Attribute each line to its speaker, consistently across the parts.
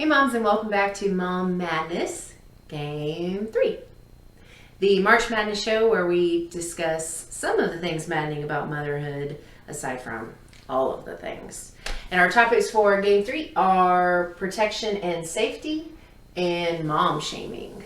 Speaker 1: Hey moms, and welcome back to Mom Madness, Game 3. The March Madness show where we discuss some of the things maddening about motherhood, aside from all of the things. And our topics for Game 3 are protection and safety and mom shaming.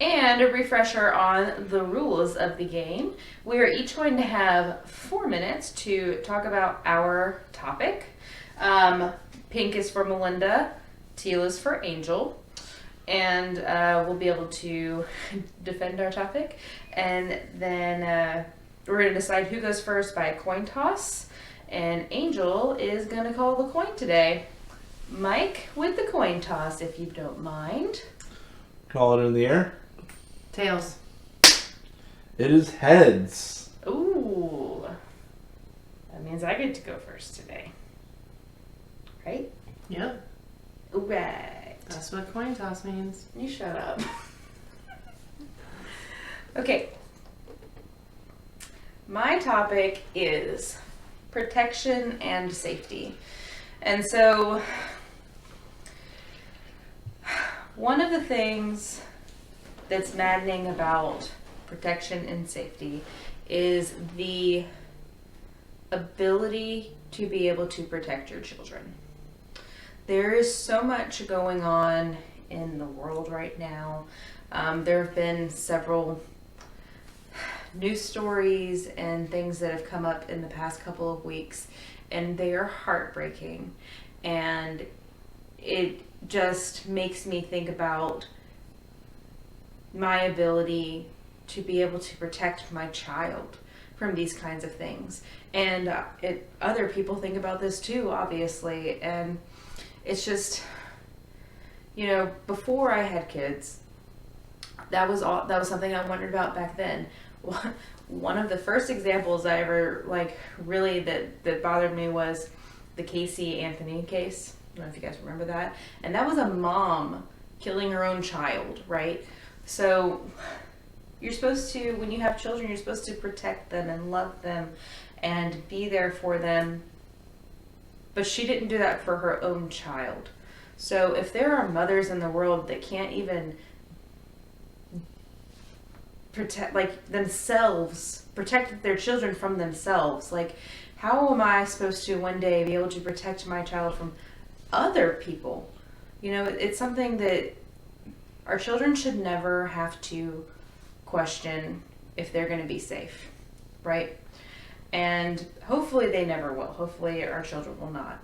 Speaker 2: And a refresher on the rules of the game. We are each going to have 4 minutes to talk about our topic. Pink is for Melinda, teal is for Angel, and we'll be able to defend our topic. And then we're going to decide who goes first by a coin toss. And Angel is going to call the coin today. Mike with the coin toss, if you don't mind.
Speaker 3: Call it in the air.
Speaker 1: Tails.
Speaker 3: It is heads.
Speaker 2: Ooh. That means I get to go first today. Right?
Speaker 1: Yep,
Speaker 2: Right.
Speaker 1: that's what coin toss means.
Speaker 2: You shut up. Okay. My topic is protection and safety. And so, one of the things that's maddening about protection and safety is the ability to be able to protect your children. There is so much going on in the world right now. There have been several news stories and things that have come up in the past couple of weeks, and they are heartbreaking. And it just makes me think about my ability to be able to protect my child from these kinds of things. And other people think about this too, obviously. And it's just, before I had kids, that was something I wondered about back then. One of the first examples I ever really that bothered me was the Casey Anthony case. I don't know if you guys remember that. And that was a mom killing her own child, right? So you're supposed to, when you have children, you're supposed to protect them and love them and be there for them. But she didn't do that for her own child. So if there are mothers in the world that can't even protect their children from themselves, how am I supposed to one day be able to protect my child from other people? It's something that our children should never have to question if they're going to be safe, right? And hopefully they never will. Hopefully our children will not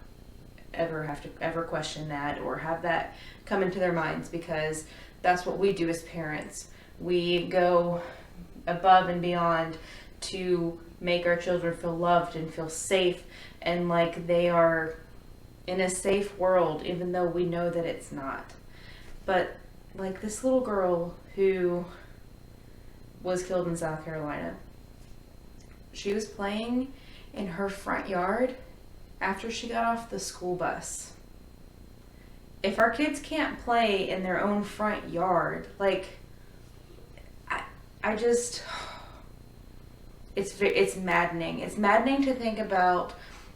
Speaker 2: ever have to question that or have that come into their minds, because that's what we do as parents. We go above and beyond to make our children feel loved and feel safe and like they are in a safe world, even though we know that it's not. But like this little girl who was killed in South Carolina, she was playing in her front yard after she got off the school bus. If our kids can't play in their own front yard, it's maddening. It's maddening to think about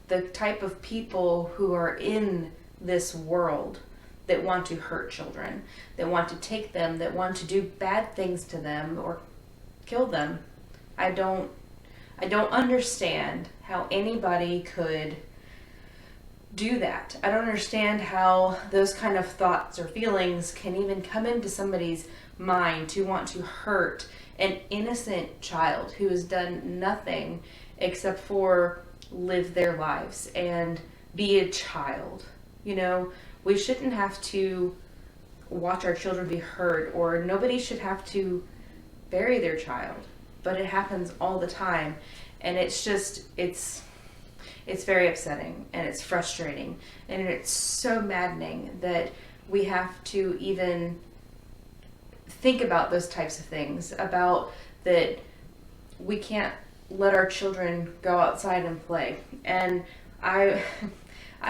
Speaker 2: the type of people who are in this world that want to hurt children, that want to take them, that want to do bad things to them or kill them. I don't understand how anybody could do that. I don't understand how those kind of thoughts or feelings can even come into somebody's mind to want to hurt an innocent child who has done nothing except for live their lives and be a child. We shouldn't have to watch our children be hurt, or nobody should have to bury their child, but it happens all the time. And it's it's very upsetting and it's frustrating and it's so maddening that we have to even think about those types of things, about that we can't let our children go outside and play. And I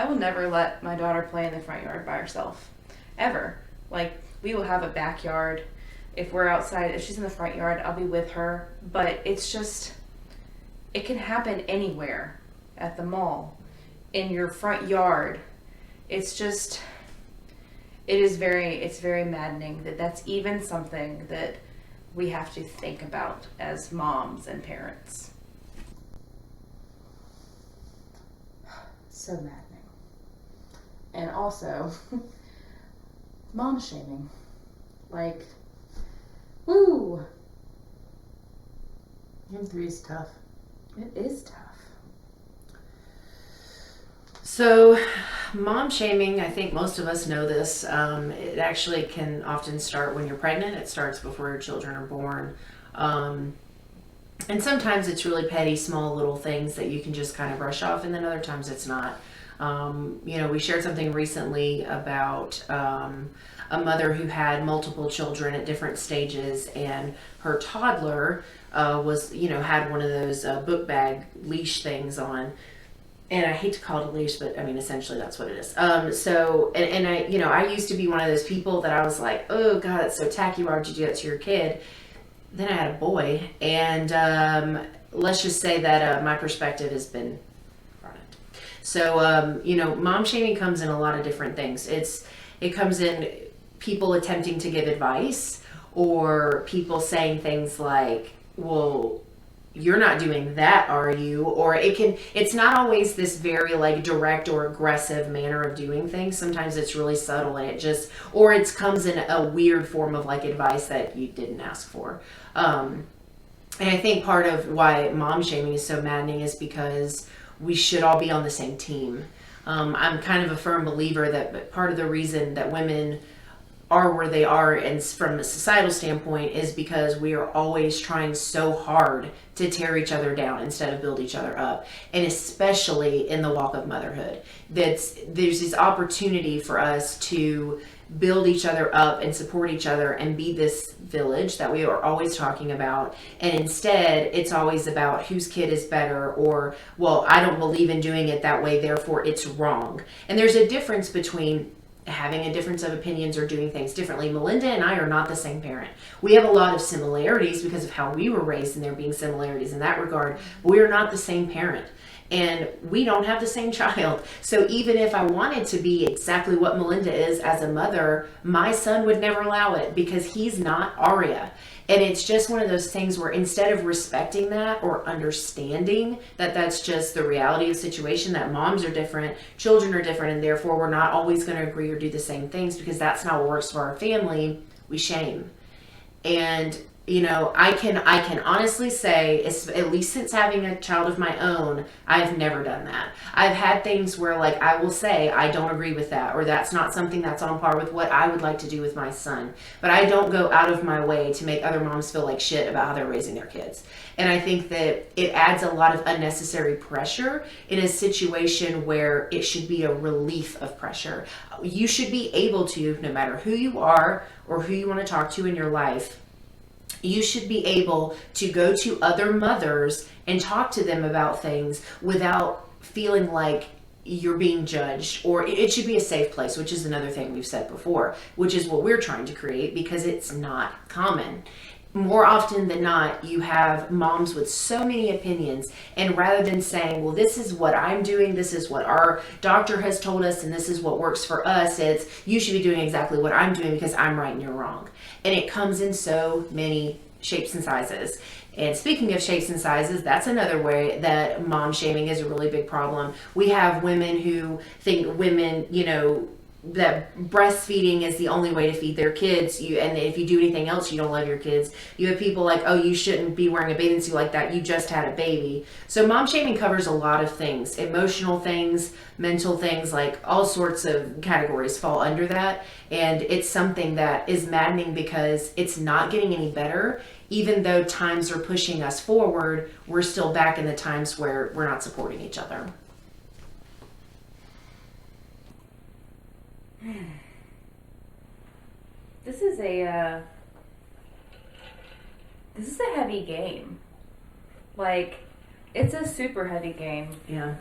Speaker 2: will never let my daughter play in the front yard by herself, ever. Like, we will have a backyard. If we're outside, if she's in the front yard, I'll be with her. But it's just, it can happen anywhere, at the mall, in your front yard. It's just, it's very maddening that that's even something that we have to think about as moms and parents. So maddening. And also, mom shaming. Like, woo!
Speaker 1: And 3 is tough.
Speaker 2: It is tough.
Speaker 1: So, mom shaming, I think most of us know this. It actually can often start when you're pregnant. It starts before your children are born. And sometimes it's really petty, small little things that you can just kind of brush off, and then other times it's not. We shared something recently about a mother who had multiple children at different stages, and her toddler had one of those book bag leash things on. And I hate to call it a leash, but I mean, essentially that's what it is. I used to be one of those people that I was like, oh God, that's so tacky. Why would you do that to your kid? Then I had a boy, and let's just say that my perspective has been broadened. So, mom shaming comes in a lot of different things. It comes in people attempting to give advice, or people saying things like, well, you're not doing that, are you? Or it's not always this very like direct or aggressive manner of doing things. Sometimes it's really subtle, and it comes in a weird form of like advice that you didn't ask for. And I think part of why mom shaming is so maddening is because we should all be on the same team. I'm kind of a firm believer that part of the reason that women are where they are, and from a societal standpoint, is because we are always trying so hard to tear each other down instead of build each other up. And especially in the walk of motherhood, there's this opportunity for us to build each other up and support each other and be this village that we are always talking about. And instead, it's always about whose kid is better, or, well, I don't believe in doing it that way, therefore it's wrong. And there's a difference between having a difference of opinions or doing things differently. Melinda and I are not the same parent. We have a lot of similarities because of how we were raised, and there being similarities in that regard. But we are not the same parent, and we don't have the same child. So even if I wanted to be exactly what Melinda is as a mother, my son would never allow it because he's not Aria. And it's just one of those things where instead of respecting that or understanding that that's just the reality of the situation, that moms are different, children are different, and therefore we're not always going to agree or do the same things because that's not what works for our family, we shame. And I can honestly say, at least since having a child of my own, I've never done that. I've had things where, like, I will say, I don't agree with that, or that's not something that's on par with what I would like to do with my son. But I don't go out of my way to make other moms feel like shit about how they're raising their kids. And I think that it adds a lot of unnecessary pressure in a situation where it should be a relief of pressure. You should be able to, no matter who you are or who you want to talk to in your life, you should be able to go to other mothers and talk to them about things without feeling like you're being judged, or it should be a safe place, which is another thing we've said before, which is what we're trying to create because it's not common. More often than not, you have moms with so many opinions, and rather than saying, well, this is what I'm doing, this is what our doctor has told us, and this is what works for us, it's you should be doing exactly what I'm doing because I'm right and you're wrong. And it comes in so many shapes and sizes. And speaking of shapes and sizes, that's another way that mom shaming is a really big problem. We have women who think women, that breastfeeding is the only way to feed their kids, and if you do anything else, you don't love your kids. You have people like, oh, you shouldn't be wearing a bathing suit like that, you just had a baby. So mom shaming covers a lot of things, emotional things, mental things, like all sorts of categories fall under that. And it's something that is maddening because it's not getting any better. Even though times are pushing us forward, we're still back in the times where we're not supporting each other.
Speaker 2: this is a heavy game. Like, it's a super heavy game.
Speaker 1: Yeah.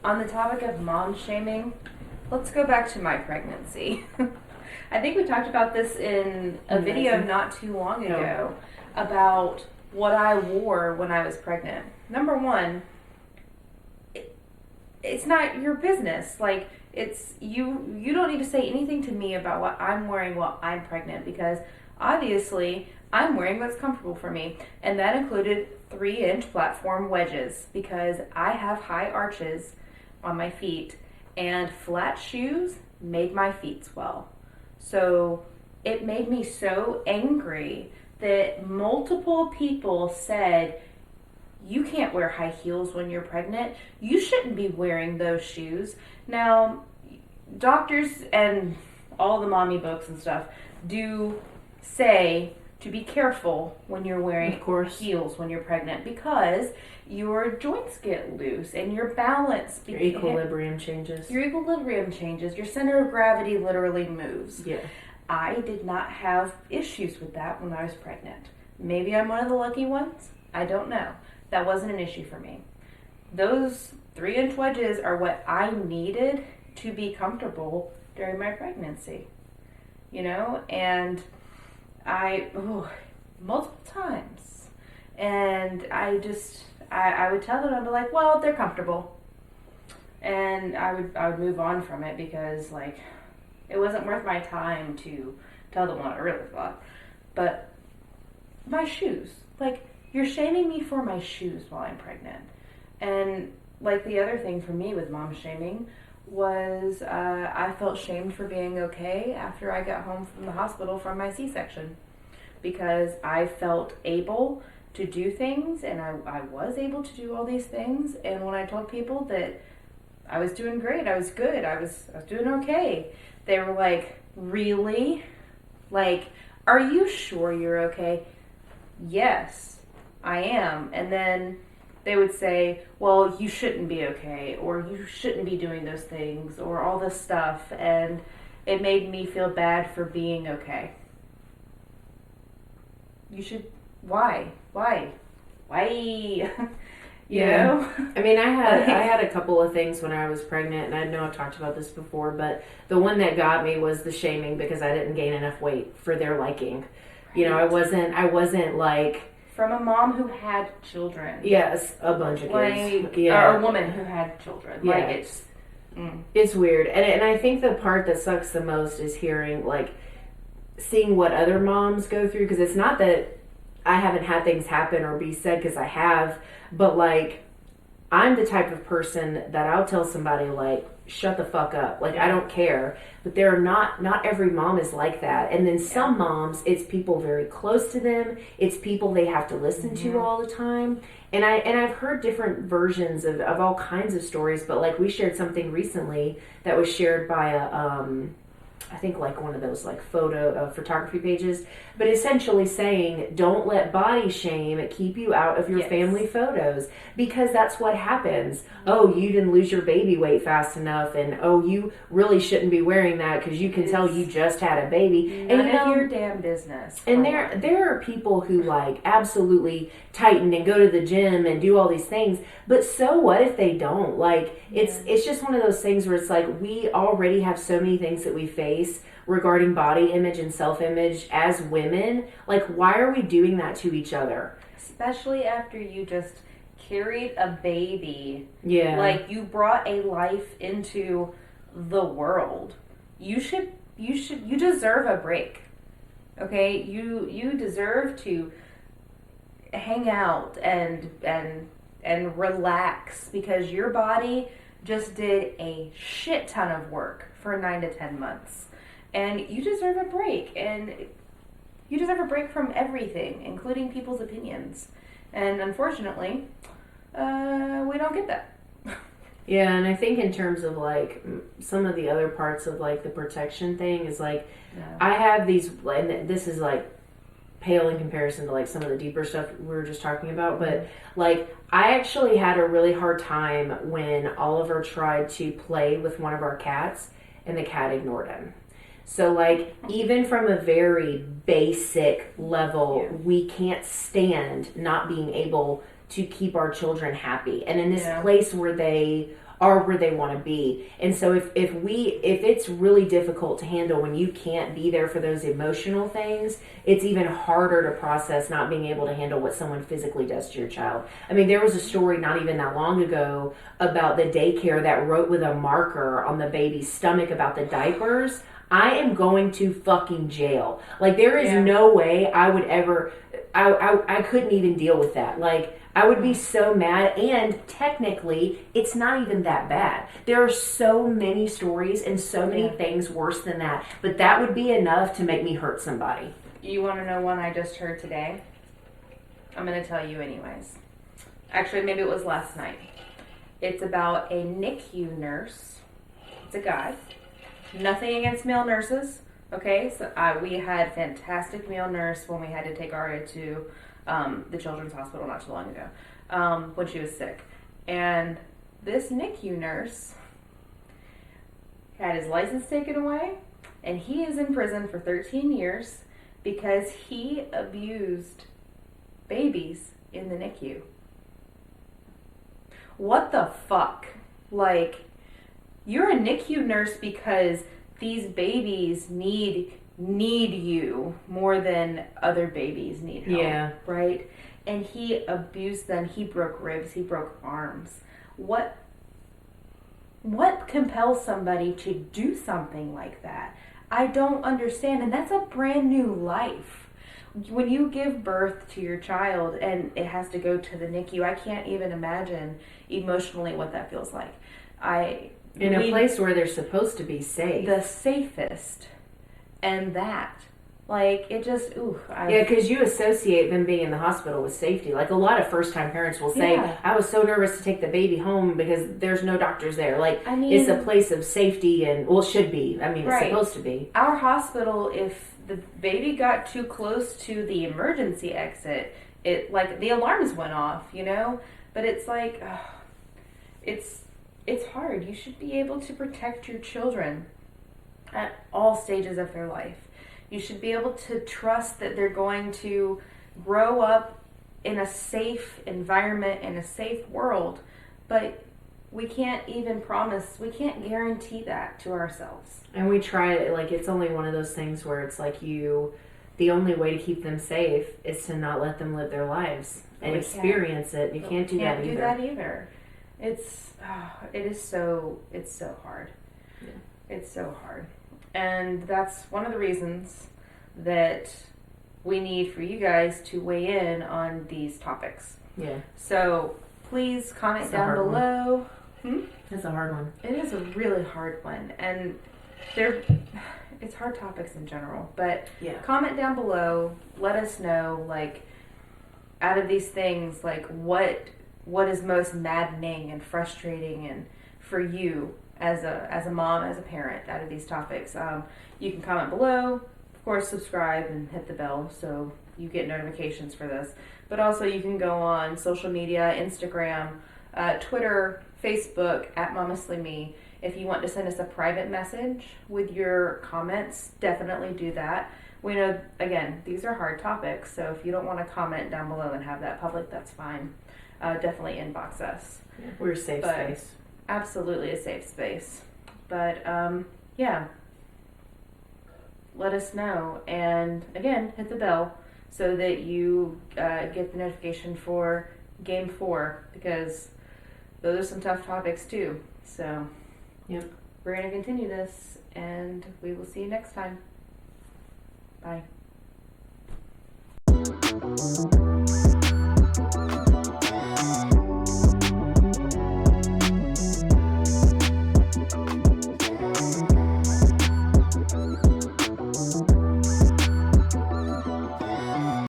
Speaker 2: On the topic of mom shaming, let's go back to my pregnancy. I think we talked about this in a video not too long ago about what I wore when I was pregnant. Number one, it's not your business. Like, it's you don't need to say anything to me about what I'm wearing while I'm pregnant, because obviously I'm wearing what's comfortable for me, and that included 3-inch platform wedges because I have high arches on my feet, and flat shoes made my feet swell. So it made me so angry that multiple people said, you can't wear high heels when you're pregnant. You shouldn't be wearing those shoes. Now, doctors and all the mommy books and stuff do say to be careful when you're wearing heels when you're pregnant, because your joints get loose and your balance,
Speaker 1: your equilibrium changes.
Speaker 2: Your center of gravity literally moves.
Speaker 1: Yeah.
Speaker 2: I did not have issues with that when I was pregnant. Maybe I'm one of the lucky ones. I don't know. That wasn't an issue for me. Those 3-inch wedges are what I needed to be comfortable during my pregnancy. You know, and multiple times. And I would tell them, I'd be like, well, they're comfortable. And I would move on from it, because like, it wasn't worth my time to tell them what I really thought. But my shoes, like, you're shaming me for my shoes while I'm pregnant. And like, the other thing for me with mom shaming was I felt shamed for being okay after I got home from the hospital from my C-section, because I felt able to do things, and I was able to do all these things. And when I told people that I was doing great, I was good, I was doing okay, they were like, really? Like, are you sure you're okay? Yes, I am. And then they would say, well, you shouldn't be okay, or you shouldn't be doing those things, or all this stuff. And it made me feel bad for being okay. You should, why? You know?
Speaker 1: I mean, I had a couple of things when I was pregnant, and I know I've talked about this before, but the one that got me was the shaming because I didn't gain enough weight for their liking. You know, I wasn't like,
Speaker 2: from a mom who had children.
Speaker 1: Yes, a bunch of kids.
Speaker 2: Like, or a woman who had children.
Speaker 1: Yeah.
Speaker 2: Like,
Speaker 1: it's weird. And I think the part that sucks the most is seeing what other moms go through, because it's not that I haven't had things happen or be said, because I have, but like, I'm the type of person that I'll tell somebody, like, shut the fuck up. Like, I don't care. But there are not every mom is like that. And then some moms, it's people very close to them. It's people they have to listen to all the time. And I've heard different versions of all kinds of stories, but like, we shared something recently that was shared by I think like one of those like photography pages, but essentially saying, don't let body shame keep you out of your family photos, because that's what happens. Oh, you didn't lose your baby weight fast enough, and oh, you really shouldn't be wearing that because you can tell you just had a baby.
Speaker 2: None of your damn business.
Speaker 1: And there are people who like absolutely tighten and go to the gym and do all these things, but so what if they don't? Like, it's just one of those things where it's like, we already have so many things that we face regarding body image and self-image as women. Like, why are we doing that to each other?
Speaker 2: Especially after you just carried a baby.
Speaker 1: Yeah.
Speaker 2: Like, you brought a life into the world. You deserve a break. Okay? You deserve to hang out and relax, because your body just did a shit ton of work for 9 to 10 months. And you deserve a break. And you deserve a break from everything, including people's opinions. And unfortunately, we don't get that.
Speaker 1: Yeah, and I think in terms of like some of the other parts of like the protection thing is like, I have these, and this is like pale in comparison to like some of the deeper stuff we were just talking about, but like, I actually had a really hard time when Oliver tried to play with one of our cats and the cat ignored him. So, like, even from a very basic level,
Speaker 2: Yeah.
Speaker 1: we can't stand not being able to keep our children happy and in this
Speaker 2: Yeah.
Speaker 1: place where they are where they want to be. And so if it's really difficult to handle when you can't be there for those emotional things, it's even harder to process not being able to handle what someone physically does to your child. I mean, there was a story not even that long ago about the daycare that wrote with a marker on the baby's stomach about the diapers. I am going to fucking jail. Like, there is
Speaker 2: Yeah.
Speaker 1: no way I would ever, I couldn't even deal with that. Like, I would be so mad, and technically, it's not even that bad. There are so many stories and so many things worse than that, but that would be enough to make me hurt somebody.
Speaker 2: You want to know one I just heard today? I'm going to tell you anyways. Actually, maybe it was last night. It's about a NICU nurse. It's a guy. Nothing against male nurses. Okay, so we had fantastic male nurse when we had to take Aria to the children's hospital not too long ago when she was sick. And this NICU nurse had his license taken away, and he is in prison for 13 years because he abused babies in the NICU. What the fuck? Like, you're a NICU nurse because these babies need you more than other babies need help.
Speaker 1: Yeah.
Speaker 2: Right? And he abused them. He broke ribs. He broke arms. What compels somebody to do something like that? I don't understand. And that's a brand new life. When you give birth to your child and it has to go to the NICU, I can't even imagine emotionally what that feels like.
Speaker 1: In a place where they're supposed to be safe.
Speaker 2: The safest. And that. Like, it just,
Speaker 1: Yeah, because you associate them being in the hospital with safety. Like, a lot of first-time parents will say, I was so nervous to take the baby home because there's no doctors there. Like,
Speaker 2: I mean,
Speaker 1: it's a place of safety and, well, it should be. I mean, it's supposed to be.
Speaker 2: Our hospital, if the baby got too close to the emergency exit, the alarms went off, you know? But it's like, it's hard. You should be able to protect your children at all stages of their life. You should be able to trust that they're going to grow up in a safe environment, in a safe world, but we can't even promise, we can't guarantee that to ourselves.
Speaker 1: And we try it, like, it's only one of those things where it's like the only way to keep them safe is to not let them live their lives and experience it. You can't do that either.
Speaker 2: It is so hard.
Speaker 1: Yeah.
Speaker 2: It's so hard. And that's one of the reasons that we need for you guys to weigh in on these topics.
Speaker 1: Yeah.
Speaker 2: So please comment down below.
Speaker 1: That's a hard one.
Speaker 2: It is a really hard one. And it's hard topics in general. But comment down below. Let us know, like, out of these things, like, what is most maddening and frustrating and for you as a mom, as a parent, out of these topics. You can comment below, of course, subscribe and hit the bell so you get notifications for this. But also you can go on social media, Instagram, Twitter, Facebook, at Momestly. If you want to send us a private message with your comments, definitely do that. We know, again, these are hard topics, so if you don't want to comment down below and have that public, that's fine. Definitely inbox us.
Speaker 1: Yeah, we're a safe space.
Speaker 2: Absolutely a safe space. But, let us know. And, again, hit the bell so that you get the notification for Game 4, because those are some tough topics, too. So, we're going to continue this, and we will see you next time. Bye.